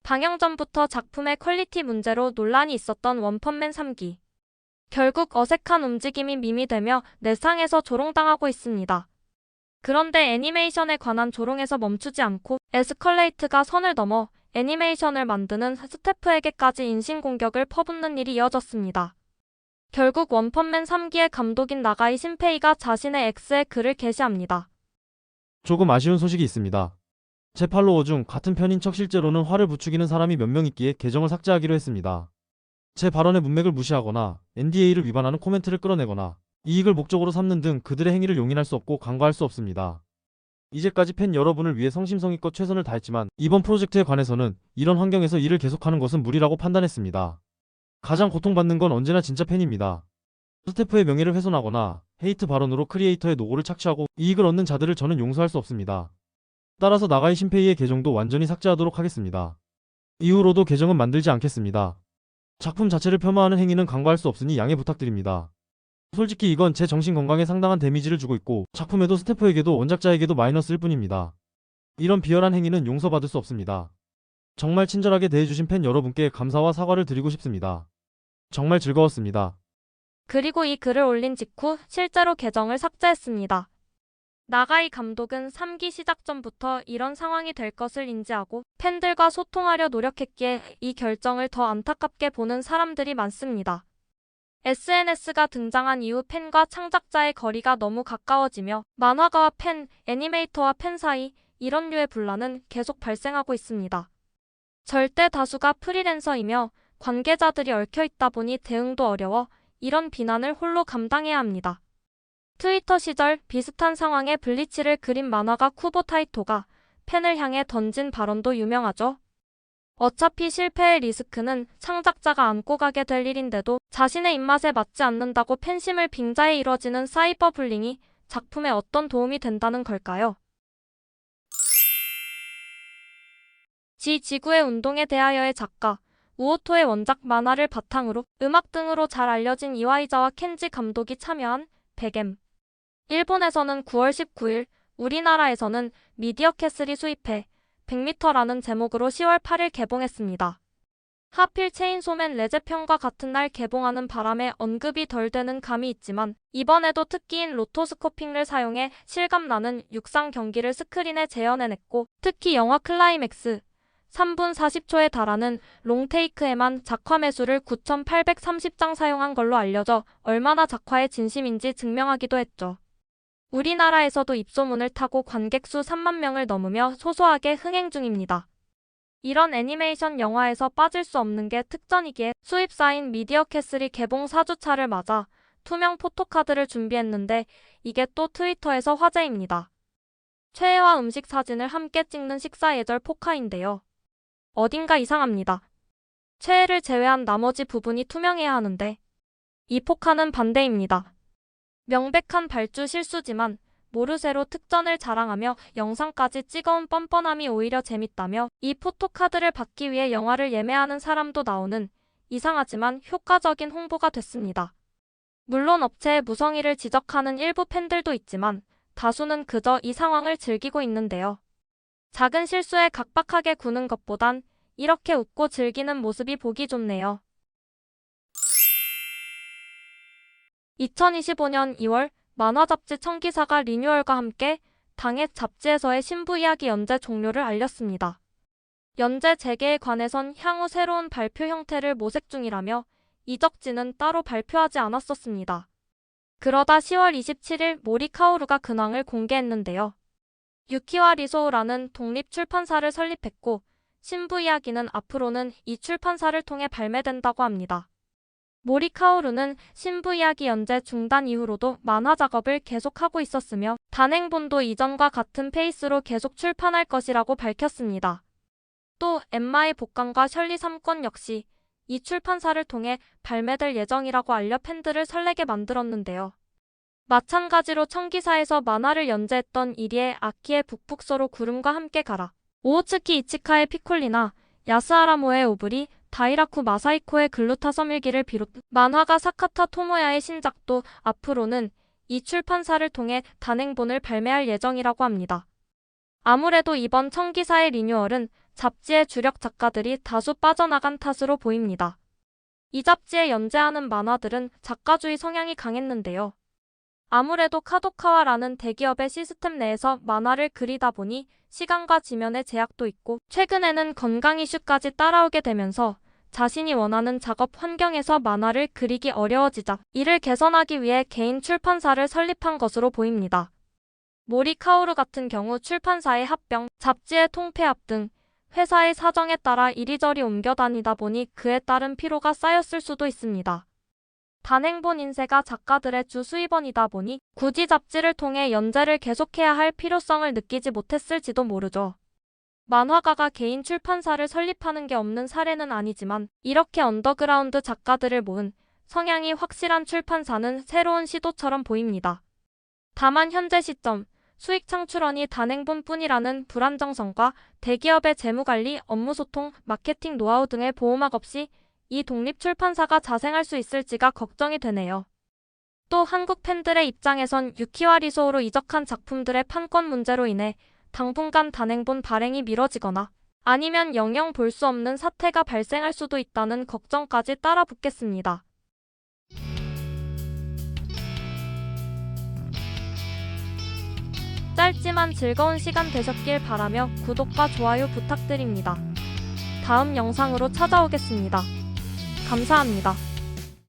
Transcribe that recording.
방영 전부터 작품의 퀄리티 문제로 논란이 있었던 원펀맨 3기. 결국 어색한 움직임이 밈이 되며 내상에서 조롱당하고 있습니다. 그런데 애니메이션에 관한 조롱에서 멈추지 않고 에스컬레이트가 선을 넘어 애니메이션을 만드는 스태프에게까지 인신공격을 퍼붓는 일이 이어졌습니다. 결국 원펀맨 3기의 감독인 나가이 신페이가 자신의 X에 글을 게시합니다. 조금 아쉬운 소식이 있습니다. 제 팔로워 중 같은 편인 척 실제로는 화를 부추기는 사람이 몇 명 있기에 계정을 삭제하기로 했습니다. 제 발언의 문맥을 무시하거나 NDA를 위반하는 코멘트를 끌어내거나 이익을 목적으로 삼는 등 그들의 행위를 용인할 수 없고 간과할 수 없습니다. 이제까지 팬 여러분을 위해 성심성의껏 최선을 다했지만 이번 프로젝트에 관해서는 이런 환경에서 일을 계속하는 것은 무리라고 판단했습니다. 가장 고통받는 건 언제나 진짜 팬입니다. 스태프의 명예를 훼손하거나 헤이트 발언으로 크리에이터의 노고를 착취하고 이익을 얻는 자들을 저는 용서할 수 없습니다. 따라서 나가이 신페이의 계정도 완전히 삭제하도록 하겠습니다. 이후로도 계정은 만들지 않겠습니다. 작품 자체를 폄하하는 행위는 간과할 수 없으니 양해 부탁드립니다. 솔직히 이건 제 정신 건강에 상당한 데미지를 주고 있고 작품에도 스태프에게도 원작자에게도 마이너스일 뿐입니다. 이런 비열한 행위는 용서받을 수 없습니다. 정말 친절하게 대해주신 팬 여러분께 감사와 사과를 드리고 싶습니다. 정말 즐거웠습니다. 그리고 이 글을 올린 직후 실제로 계정을 삭제했습니다. 나가이 감독은 3기 시작 전부터 이런 상황이 될 것을 인지하고 팬들과 소통하려 노력했기에 이 결정을 더 안타깝게 보는 사람들이 많습니다. SNS가 등장한 이후 팬과 창작자의 거리가 너무 가까워지며 만화가와 팬, 애니메이터와 팬 사이 이런 류의 분란은 계속 발생하고 있습니다. 절대 다수가 프리랜서이며 관계자들이 얽혀있다 보니 대응도 어려워 이런 비난을 홀로 감당해야 합니다. 트위터 시절 비슷한 상황에 블리치를 그린 만화가 쿠보 타이토가 팬을 향해 던진 발언도 유명하죠. 어차피 실패의 리스크는 창작자가 안고 가게 될 일인데도 자신의 입맛에 맞지 않는다고 팬심을 빙자해 이뤄지는 사이버 불링이 작품에 어떤 도움이 된다는 걸까요? 지구의 운동에 대하여의 작가 우오토의 원작 만화를 바탕으로 음악 등으로 잘 알려진 이와이자와 켄지 감독이 참여한 백엠. 일본에서는 9월 19일, 우리나라에서는 미디어 캐슬이 수입해 100m라는 제목으로 10월 8일 개봉했습니다. 하필 체인소맨 레제편과 같은 날 개봉하는 바람에 언급이 덜 되는 감이 있지만 이번에도 특기인 로토스코핑을 사용해 실감나는 육상 경기를 스크린에 재현해냈고 특히 영화 클라이맥스 3분 40초에 달하는 롱테이크에만 작화 매수를 9,830장 사용한 걸로 알려져 얼마나 작화에 진심인지 증명하기도 했죠. 우리나라에서도 입소문을 타고 관객 수 3만 명을 넘으며 소소하게 흥행 중입니다. 이런 애니메이션 영화에서 빠질 수 없는 게 특전이기에 수입사인 미디어 캐슬이 개봉 4주차를 맞아 투명 포토카드를 준비했는데 이게 또 트위터에서 화제입니다. 최애와 음식 사진을 함께 찍는 식사 예절 포카인데요. 어딘가 이상합니다. 최애를 제외한 나머지 부분이 투명해야 하는데 이 포카는 반대입니다. 명백한 발주 실수지만 모르쇠로 특전을 자랑하며 영상까지 찍어온 뻔뻔함이 오히려 재밌다며 이 포토카드를 받기 위해 영화를 예매하는 사람도 나오는 이상하지만 효과적인 홍보가 됐습니다. 물론 업체의 무성의를 지적하는 일부 팬들도 있지만 다수는 그저 이 상황을 즐기고 있는데요. 작은 실수에 각박하게 구는 것보단 이렇게 웃고 즐기는 모습이 보기 좋네요. 2025년 2월 만화 잡지 청기사가 리뉴얼과 함께 당해 잡지에서의 신부 이야기 연재 종료를 알렸습니다. 연재 재개에 관해선 향후 새로운 발표 형태를 모색 중이라며 이적지는 따로 발표하지 않았었습니다. 그러다 10월 27일 모리카오루가 근황을 공개했는데요. 유키와 리소우라는 독립 출판사를 설립했고 신부 이야기는 앞으로는 이 출판사를 통해 발매된다고 합니다. 모리카오루는 신부 이야기 연재 중단 이후로도 만화 작업을 계속하고 있었으며 단행본도 이전과 같은 페이스로 계속 출판할 것이라고 밝혔습니다. 또 엠마의 복강과 셜리 3권 역시 이 출판사를 통해 발매될 예정이라고 알려 팬들을 설레게 만들었는데요. 마찬가지로 청기사에서 만화를 연재했던 이리의 아키의 북북서로 구름과 함께 가라, 오호츠키 이치카의 피콜리나, 야스아라모의 오브리, 다이라쿠 마사이코의 글루타섬일기를 비롯 만화가 사카타 토모야의 신작도 앞으로는 이 출판사를 통해 단행본을 발매할 예정이라고 합니다. 아무래도 이번 청기사의 리뉴얼은 잡지의 주력 작가들이 다수 빠져나간 탓으로 보입니다. 이 잡지에 연재하는 만화들은 작가주의 성향이 강했는데요. 아무래도 카도카와라는 대기업의 시스템 내에서 만화를 그리다 보니 시간과 지면의 제약도 있고 최근에는 건강 이슈까지 따라오게 되면서 자신이 원하는 작업 환경에서 만화를 그리기 어려워지자 이를 개선하기 위해 개인 출판사를 설립한 것으로 보입니다. 모리 카오루 같은 경우 출판사의 합병, 잡지의 통폐합 등 회사의 사정에 따라 이리저리 옮겨 다니다 보니 그에 따른 피로가 쌓였을 수도 있습니다. 단행본 인쇄가 작가들의 주 수입원이다 보니 굳이 잡지를 통해 연재를 계속해야 할 필요성을 느끼지 못했을지도 모르죠. 만화가가 개인 출판사를 설립하는 게 없는 사례는 아니지만 이렇게 언더그라운드 작가들을 모은 성향이 확실한 출판사는 새로운 시도처럼 보입니다. 다만 현재 시점, 수익 창출원이 단행본뿐이라는 불안정성과 대기업의 재무관리, 업무소통, 마케팅 노하우 등의 보호막 없이 이 독립출판사가 자생할 수 있을지가 걱정이 되네요. 또 한국 팬들의 입장에선 유키와 리소우로 이적한 작품들의 판권 문제로 인해 당분간 단행본 발행이 미뤄지거나 아니면 영영 볼 수 없는 사태가 발생할 수도 있다는 걱정까지 따라 붙겠습니다. 짧지만 즐거운 시간 되셨길 바라며 구독과 좋아요 부탁드립니다. 다음 영상으로 찾아오겠습니다. 감사합니다.